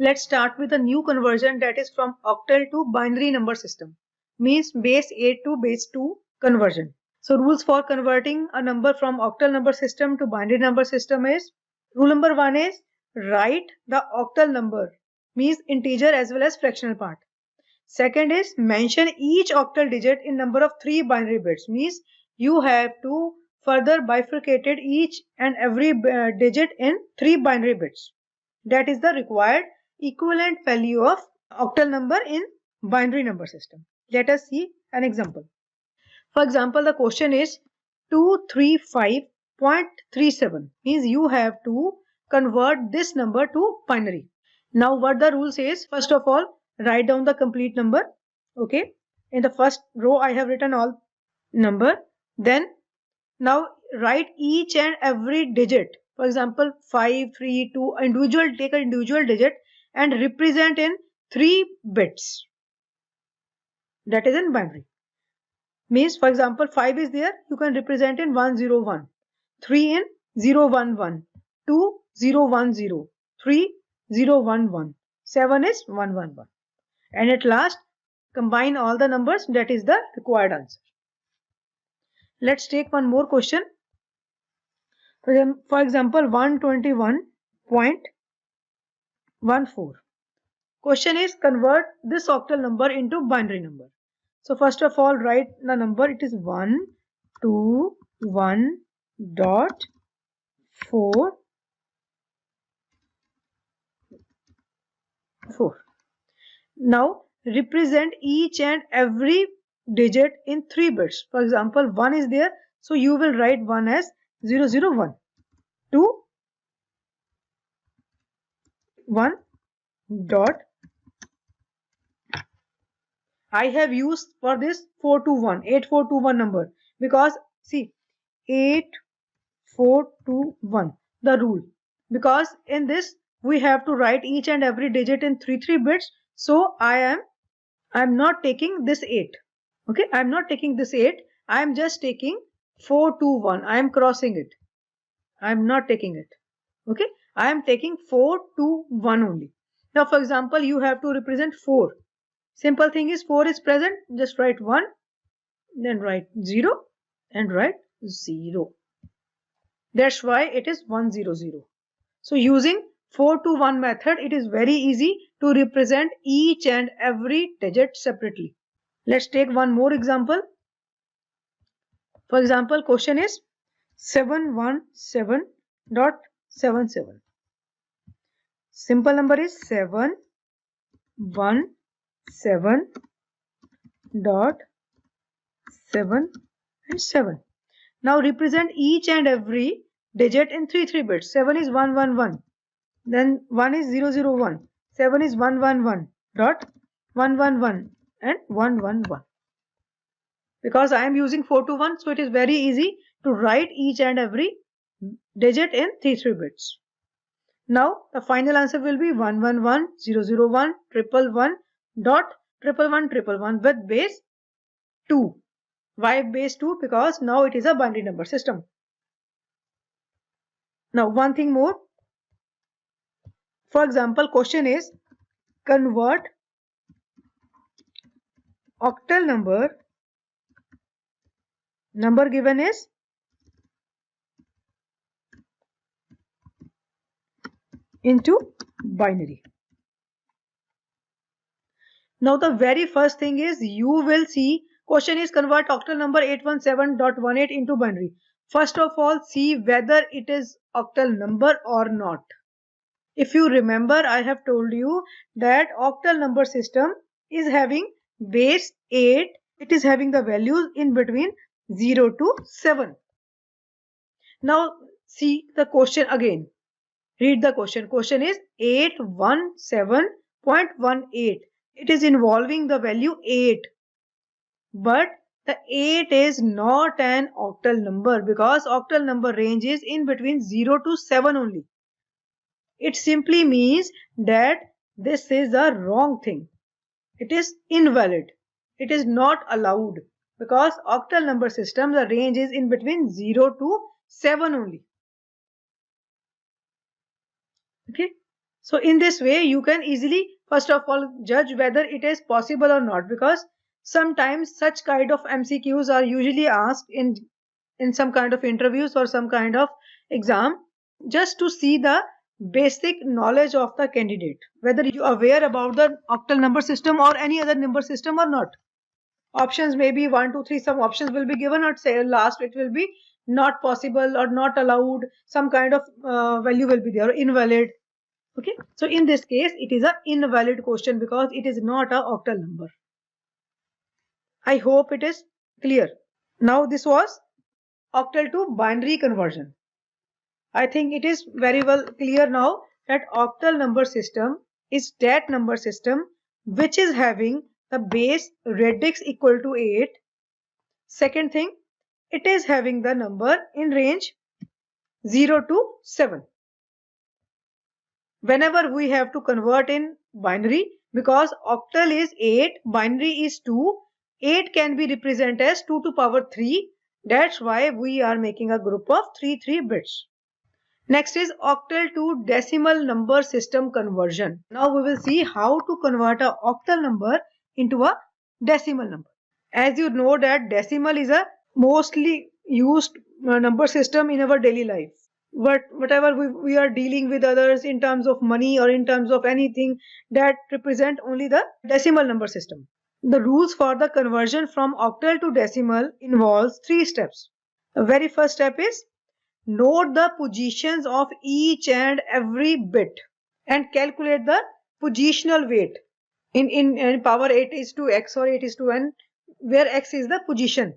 Let's start with a new conversion, that is from octal to binary number system. Means base 8 to base 2 conversion. So rules for converting a number from octal number system to binary number system is, rule number 1 is write the octal number, means integer as well as fractional part. Second is mention each octal digit in number of 3 binary bits, means you have to further bifurcated each and every digit in 3 binary bits. That is the required equivalent value of octal number in binary number system. Let us see an example. For example, the question is 235.37, means you have to convert this number to binary. Now what the rule says, first of all, write down the complete number. Okay, in the first row I have written all number. Then now write each and every digit. For example, 5, 3, 2, individual, take an individual digit and represent in 3 bits. That is in binary. Means, for example, 5 is there, you can represent in 101, 3 in 011, 2 010, 3 011, 7 is 111. And at last, combine all the numbers, that is the required answer. Let's take one more question. For example, 121.14. Question is convert this octal number into binary number. So first of all, write the number. It is 121.44. Now represent each and every digit in 3 bits. For example, 1 is there, so you will write 1 as 001. 2 1 dot. I have used for this 8421 number, because see 8421 the rule, because in this we have to write each and every digit in 3 bits. So I am not taking this 8. Okay, I am not taking this 8. I am just taking 421. I am crossing it. I am not taking it. Okay, I am taking 421 only. Now for example, you have to represent 4. Simple thing is 4 is present, just write 1, then write 0 and write 0. That's why it is 100. So using 421 method, it is very easy to represent each and every digit separately. Let's take one more example. For example, question is 717.77. Simple number is 717.7 and 7. Now represent each and every digit in 3 bits. 7 is 111. Then 1 is 001. 7 is 111.111 and 111. Because I am using 421, so it is very easy to write each and every digit in 3 bits. Now the final answer will be 111, 001, 111 dot 111 with base 2. Why base 2? Because now it is a binary number system. Now one thing more. For example, question is convert octal number given is into binary. Now the very first thing is, you will see question is convert octal number 817.18 into binary. First of all, see whether it is octal number or not. If you remember, I have told you that octal number system is having base 8. It is having the values in between 0 to 7. Now see the question again. Read the question. Question is 817.18. It is involving the value 8. But the 8 is not an octal number, because octal number range is in between 0 to 7 only. It simply means that this is a wrong thing. It is invalid. It is not allowed, because octal number system, the range is in between 0 to 7 only. Okay. So in this way, you can easily, first of all, judge whether it is possible or not, because sometimes such kind of MCQs are usually asked in some kind of interviews or some kind of exam, just to see the basic knowledge of the candidate, whether you are aware about the octal number system or any other number system or not. Options may be 1 2 3, some options will be given, or say last it will be not possible or not allowed, some kind of value will be there, invalid. Okay, so in this case it is a invalid question because it is not a octal number. I hope it is clear. Now this was octal to binary conversion. I think it is very well clear now that octal number system is that number system which is having the base radix equal to 8. Second thing, it is having the number in range 0 to 7. Whenever we have to convert in binary, because octal is 8, binary is 2, 8 can be represented as 2 to power 3. That's why we are making a group of 3 bits. Next is octal to decimal number system conversion. Now we will see how to convert a octal number into a decimal number. As you know that decimal is a mostly used number system in our daily life. Whatever we are dealing with others in terms of money or in terms of anything that represent only the decimal number system. The rules for the conversion from octal to decimal involves 3 steps. The very first step is note the positions of each and every bit and calculate the positional weight. In power 8 is to x or 8 is to n, where x is the position.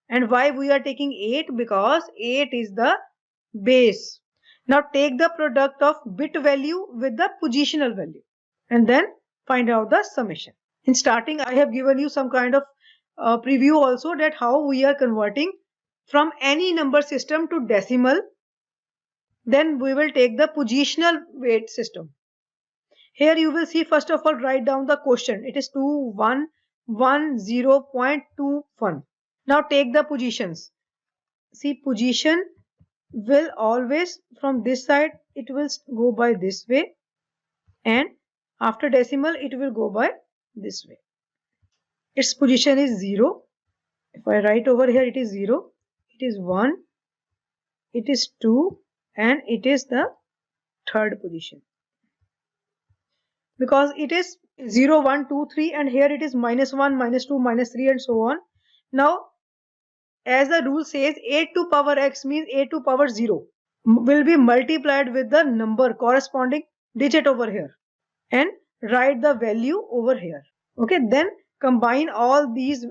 And why we are taking 8? Because 8 is the base. Now take the product of bit value with the positional value and then find out the summation. In starting, I have given you some kind of preview also that how we are converting from any number system to decimal. Then we will take the positional weight system. Here you will see, first of all, write down the quotient. It is 2110.21. Now take the positions. See, position will always from this side it will go by this way, and after decimal it will go by this way. Its position is 0. If I write over here, it is 0, it is 1, it is 2, and it is the third position, because it is 0 1 2 3 and here it is -1 -2 -3 and so on. Now as the rule says, 8 to power x means 8 to power 0 will be multiplied with the number corresponding digit over here and write the value over here. Okay, then combine all these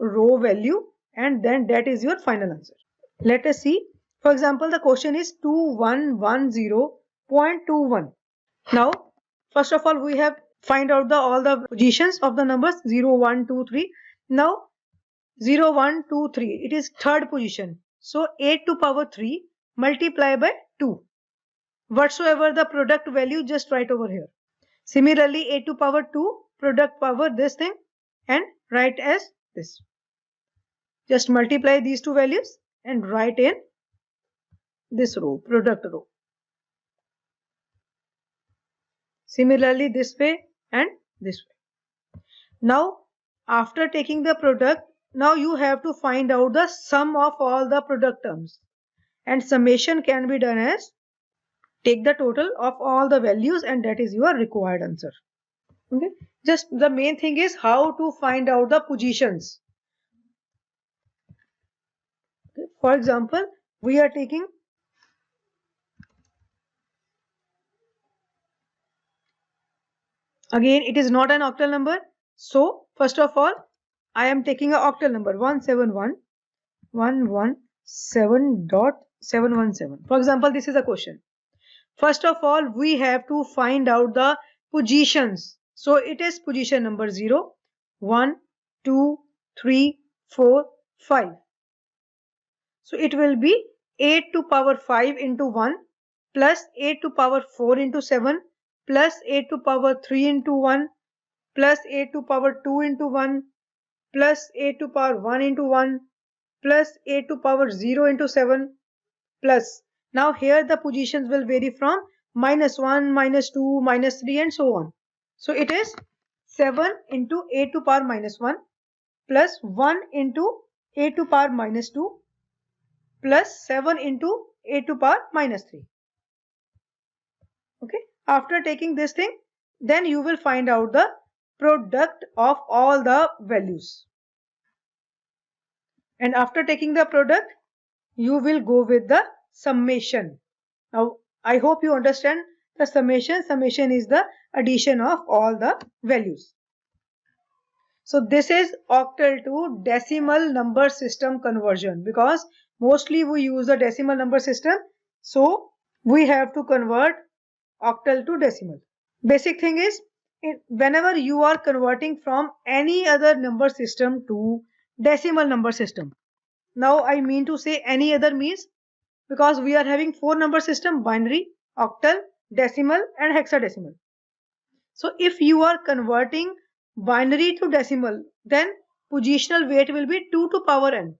row value and then that is your final answer. Let us see. For example, the question is 2110.21. Now, first of all, we have find out all the positions of the numbers 0, 1, 2, 3. Now 0, 1, 2, 3. It is third position. So 8 to power 3 multiply by 2. Whatsoever the product value, just write over here. Similarly, 8 to power 2 product power this thing and write as this. Just multiply these two values and write in this row, product row. Similarly, this way and this way. Now, after taking the product, now you have to find out the sum of all the product terms, and summation can be done as take the total of all the values and that is your required answer. Okay, just the main thing is how to find out the positions. Okay. For example, we are taking again, it is not an octal number, so first of all I am taking an octal number 171.117.717. For example, this is a question. First of all, we have to find out the positions. So it is position number 0, 1, 2, 3, 4, 5. So it will be 8 to power 5 into 1 plus 8 to power 4 into 7 plus 8 to power 3 into 1 plus 8 to power 2 into 1 plus 8 to power 1 into 1 plus 8 to power 0 into 7 plus. Now here the positions will vary from -1, -2, -3 and so on. So it is 7 into a to power -1 plus 1 into a to power -2 plus 7 into a to power -3. Okay. After taking this thing, then you will find out the product of all the values. And after taking the product, you will go with the summation. Now, I hope you understand the summation. Summation is the addition of all the values. So this is octal to decimal number system conversion, because mostly we use the decimal number system. So we have to convert octal to decimal. Basic thing is, whenever you are converting from any other number system to decimal number system. Now I mean to say any other means, because we are having 4 number system: binary, octal, decimal and hexadecimal. So if you are converting binary to decimal, then positional weight will be 2 to power n.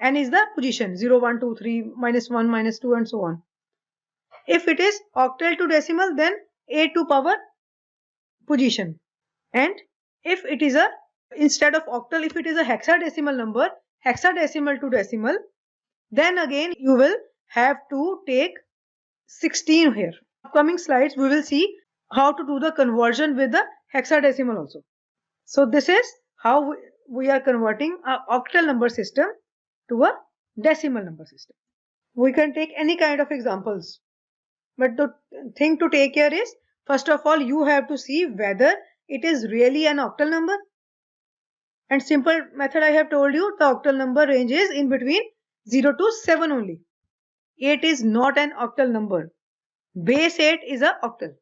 N is the position, 0, 1, 2, 3, -1, -2 and so on. If it is octal to decimal, then a to power position. And if it is a, instead of octal, if it is a hexadecimal number, hexadecimal to decimal, then again you will have to take 16 here. Upcoming slides we will see how to do the conversion with the hexadecimal also. So this is how we are converting an octal number system to a decimal number system. We can take any kind of examples, but the thing to take care is, first of all, you have to see whether it is really an octal number. And simple method I have told you, the octal number range is in between 0 to 7 only. 8 is not an octal number. Base 8 is a octal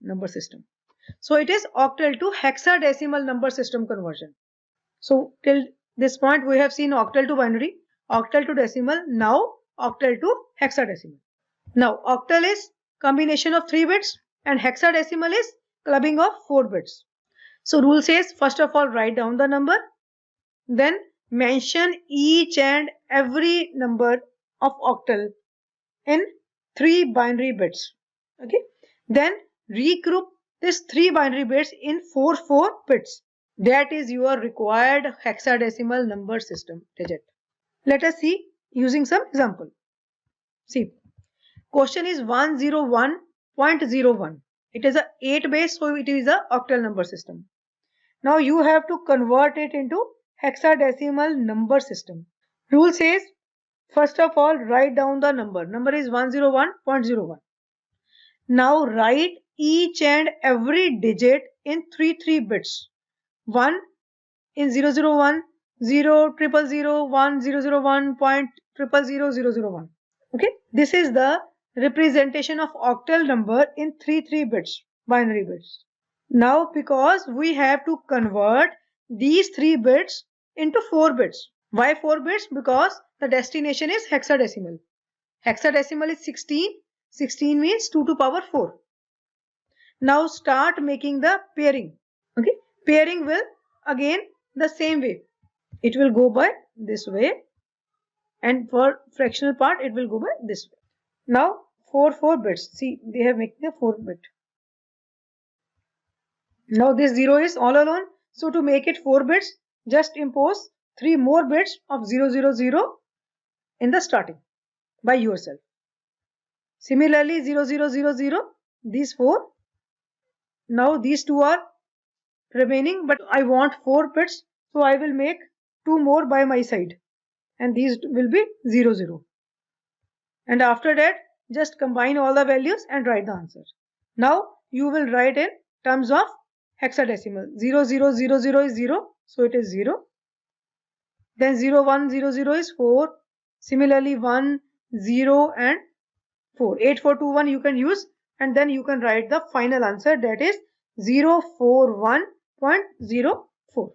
number system. So it is octal to hexadecimal number system conversion. So till this point we have seen octal to binary, octal to decimal, now octal to hexadecimal. Now octal is combination of 3 bits and hexadecimal is clubbing of 4 bits. So rule says, first of all, write down the number, then mention each and every number of octal in 3 binary bits. Okay. Then regroup this 3 binary bits in 4 bits. That is your required hexadecimal number system digit. Let us see using some example. See, question is 101.01. It is a 8 base, so it is a octal number system. Now you have to convert it into hexadecimal number system. Rule says, first of all, write down the number. Number is 101.01. Now write each and every digit in 3 bits. 1 in 001, 0, 000, 1, 001.0000001. Okay, this is the representation of octal number in 3 bits, binary bits. Now because we have to convert these 3 bits into 4 bits. Why 4 bits? Because the destination is hexadecimal. Hexadecimal is 16. 16 means 2 to power 4. Now start making the pairing. Okay, pairing will again the same way. It will go by this way, and for fractional part it will go by this way. Now 4 bits. See, they have made the 4 bit. Now this 0 is all alone. So to make it 4 bits, just impose 3 more bits of 000 in the starting by yourself. Similarly 0000, these 4. Now these 2 are remaining, but I want 4 bits, so I will make 2 more by my side, and these will be 00. And after that, just combine all the values and write the answer. Now you will write in terms of hexadecimal. 0000 is 0, so it is 0. Then 0100 is 4. Similarly 1, 0 and 4. 8421 you can use, and then you can write the final answer, that is 041.04.